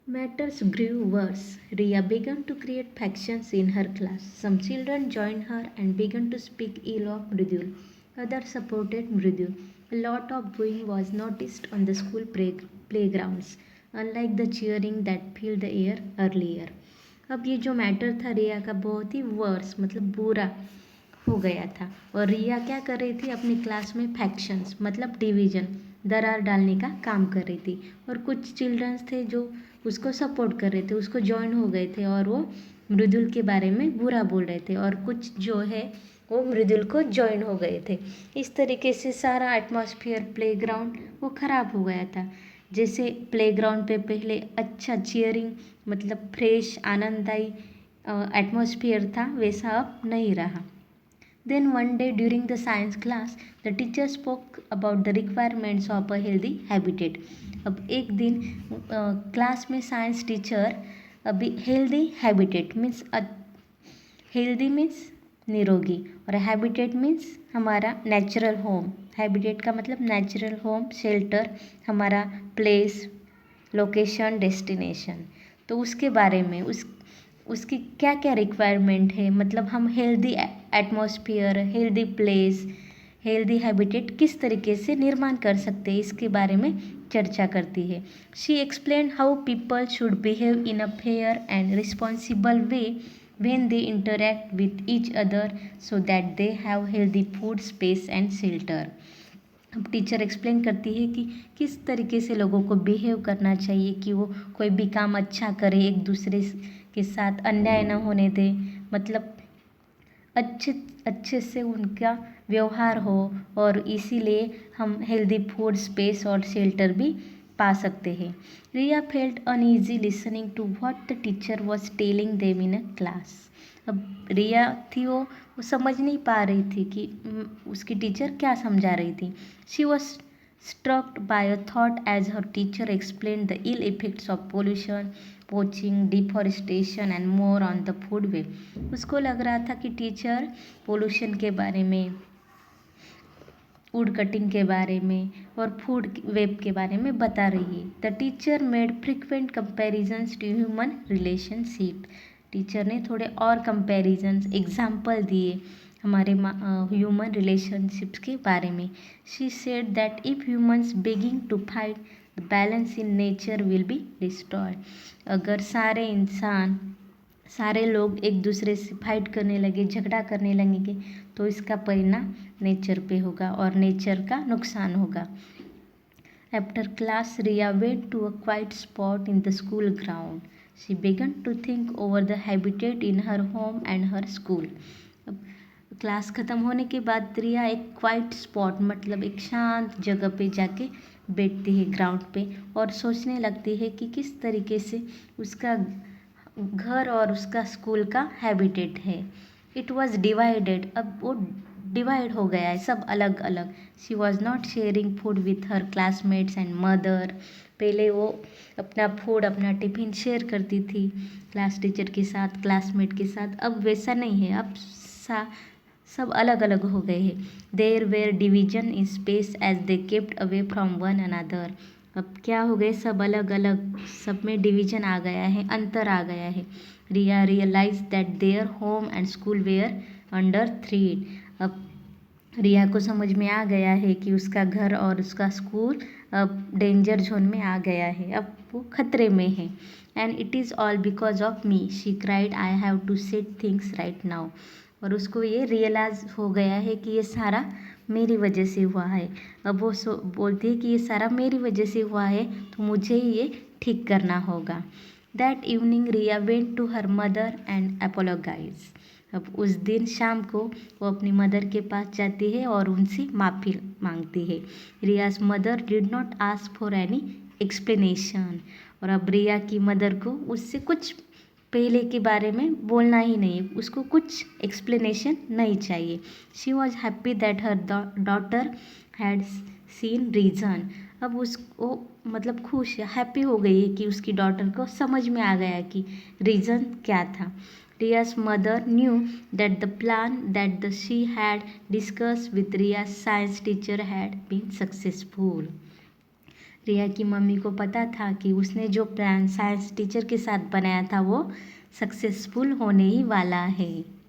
Matters grew worse. Ria began to create factions in her class. Some children joined her and began to speak ill of Mridul. Others supported Mridul. A lot of booing was noticed on the school playgrounds, unlike the cheering that filled the air earlier. अब ये जो matter था रिया का बहुत ही verse मतलब बुरा हो गया था। और रिया क्या कर रही थी, अपनी क्लास में फैक्शंस मतलब डिवीज़न दरार डालने का काम कर रही थी। और कुछ चिल्ड्रंस थे जो उसको सपोर्ट कर रहे थे, उसको ज्वाइन हो गए थे और वो मृदुल के बारे में बुरा बोल रहे थे। और कुछ जो है वो मृदुल को ज्वाइन हो गए थे। इस तरीके से सारा एटमॉस्फेयर प्लेग्राउंड वो ख़राब हो गया था। जैसे प्लेग्राउंड पे पहले अच्छा चियरिंग मतलब फ्रेश आनंददायी एटमॉस्फेयर था, वैसा अब नहीं रहा। Then one day during the science class, the teacher spoke about the requirements of a healthy habitat. अब एक दिन क्लास में साइंस टीचर अभी healthy habitat means healthy means निरोगी और हैबिटेट मीन्स हमारा नेचुरल होम। हैबिटेट का मतलब नेचुरल होम, शेल्टर, हमारा प्लेस, लोकेशन, डेस्टिनेशन। तो उसके बारे में उसकी क्या क्या रिक्वायरमेंट है, मतलब हम healthy atmosphere, healthy place, healthy habitat किस तरीके से निर्माण कर सकते हैं, इसके बारे में चर्चा करती है। She explain how people should behave in a fair and responsible way when they interact with each other so that they have healthy food, space and shelter. अब टीचर एक्सप्लेन करती है कि किस तरीके से लोगों को बिहेव करना चाहिए कि वो कोई भी काम अच्छा करे, एक दूसरे के साथ अन्याय न होने दे, मतलब अच्छे अच्छे से उनका व्यवहार हो। और इसीलिए हम हेल्दी फूड, स्पेस और शेल्टर भी पा सकते हैं। Riya felt uneasy listening to what the teacher was telling them in a class. अब रिया थी वो समझ नहीं पा रही थी कि उसकी टीचर क्या समझा रही थी। She was struck by a thought as her teacher explained the ill effects of pollution, poaching, deforestation and more on the food web. उसको लग रहा था कि टीचर पोल्यूशन के बारे में, वुड कटिंग के बारे में और फूड वेब के बारे में बता रही है। The teacher made frequent comparisons to human relationship. Teacher ने थोड़े और कंपेरिजन्स, एग्जाम्पल दिए हमारे ह्यूमन रिलेशनशिप्स के बारे में। She said that if humans begin to fight the balance in nature will be destroyed. अगर सारे लोग एक दूसरे से फाइट करने लगे, झगड़ा करने लगेंगे, तो इसका परिणाम नेचर पे होगा और नेचर का नुकसान होगा। After class Riya went to a quite spot in the school ground. She began to think over the habitat in her home and her school. अब क्लास ख़त्म होने के बाद रिया एक क्वाइट स्पॉट मतलब एक शांत जगह पे जाके बैठती है ग्राउंड पे और सोचने लगती है कि किस तरीके से उसका घर और उसका स्कूल का हैबिटेट है। इट वॉज डिवाइडेड, अब वो डिवाइड हो गया है, सब अलग अलग। She was not sharing food with her classmates and mother. पहले वो अपना फूड, अपना टिफ़िन शेयर करती थी क्लास टीचर के साथ, क्लासमेट के साथ। अब वैसा नहीं है, अब सब अलग अलग हो गए हैं। There were division in space as they kept away from one another. अब क्या हो गए, सब अलग अलग, सब में डिवीजन आ गया है, अंतर आ गया है। Riya realise that their home and school were under threat. अब रिया को समझ में आ गया है कि उसका घर और उसका स्कूल अब डेंजर जोन में आ गया है, अब वो खतरे में है। And it is all because of me, she cried, I have to set things right now. और उसको ये रियलाइज हो गया है कि ये सारा मेरी वजह से हुआ है। अब वो बोलती है कि ये सारा मेरी वजह से हुआ है, तो मुझे ही ये ठीक करना होगा। That evening Riya went to her mother and apologise. अब उस दिन शाम को वो अपनी मदर के पास जाती है और उनसे माफ़ी मांगती है। Riya's mother did not ask for any explanation. और अब रिया की मदर को उससे कुछ पहले के बारे में बोलना ही नहीं, उसको कुछ एक्सप्लेनेशन नहीं चाहिए। She was happy that her daughter had seen reason. अब उसको मतलब खुश, हैप्पी हो गई है कि उसकी डॉटर को समझ में आ गया कि रीज़न क्या था। Ria's mother knew that the plan that she had discussed with Ria's science teacher had been successful. रिया की मम्मी को पता था कि उसने जो प्लान साइंस टीचर के साथ बनाया था वो सक्सेसफुल होने ही वाला है।